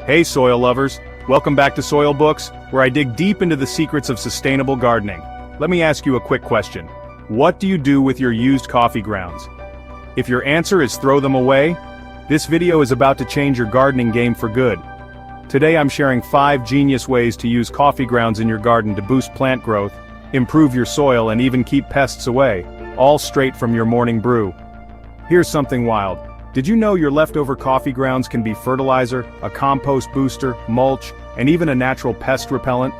Hey soil lovers, welcome back to Soil Books, where I dig deep into the secrets of sustainable gardening. Let me ask you a quick question. What do you do with your used coffee grounds? If your answer is throw them away, this video is about to change your gardening game for good. Today I'm sharing 5 genius ways to use coffee grounds in your garden to boost plant growth, improve your soil, and even keep pests away, all straight from your morning brew. Here's something wild. Did you know your leftover coffee grounds can be fertilizer, a compost booster, mulch, and even a natural pest repellent?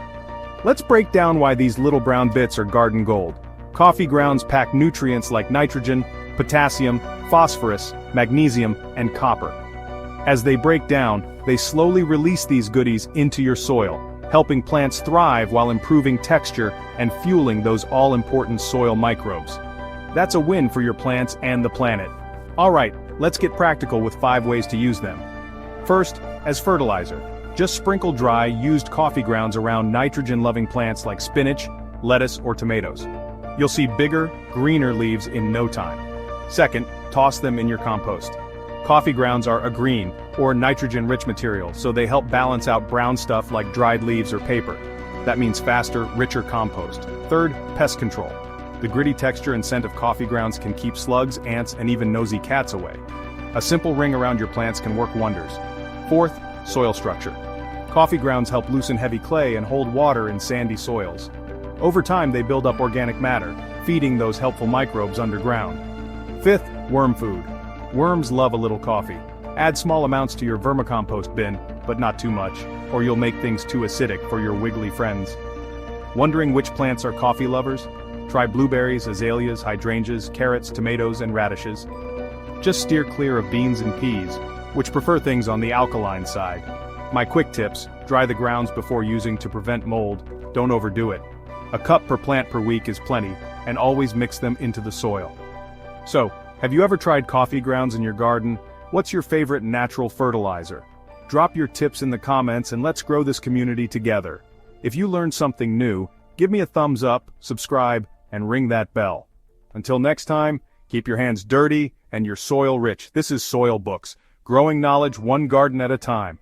Let's break down why these little brown bits are garden gold. Coffee grounds pack nutrients like nitrogen, potassium, phosphorus, magnesium, and copper. As they break down, they slowly release these goodies into your soil, helping plants thrive while improving texture and fueling those all-important soil microbes. That's a win for your plants and the planet. Alright, let's get practical with 5 ways to use them. First, as fertilizer. Just sprinkle dry, used coffee grounds around nitrogen-loving plants like spinach, lettuce, or tomatoes. You'll see bigger, greener leaves in no time. Second, toss them in your compost. Coffee grounds are a green, or nitrogen-rich material, so they help balance out brown stuff like dried leaves or paper. That means faster, richer compost. Third, pest control. The gritty texture and scent of coffee grounds can keep slugs, ants, and even nosy cats away. A simple ring around your plants can work wonders. Fourth, soil structure. Coffee grounds help loosen heavy clay and hold water in sandy soils. Over time they build up organic matter, feeding those helpful microbes underground. Fifth, worm food. Worms love a little coffee. Add small amounts to your vermicompost bin, but not too much, or you'll make things too acidic for your wiggly friends. Wondering which plants are coffee lovers? Try blueberries, azaleas, hydrangeas, carrots, tomatoes, and radishes. Just steer clear of beans and peas, which prefer things on the alkaline side. My quick tips: dry the grounds before using to prevent mold, don't overdo it. A cup per plant per week is plenty, and always mix them into the soil. So, have you ever tried coffee grounds in your garden? What's your favorite natural fertilizer? Drop your tips in the comments and let's grow this community together. If you learned something new, give me a thumbs up, subscribe, and ring that bell. Until next time, keep your hands dirty and your soil rich. This is Soil Books, growing knowledge one garden at a time.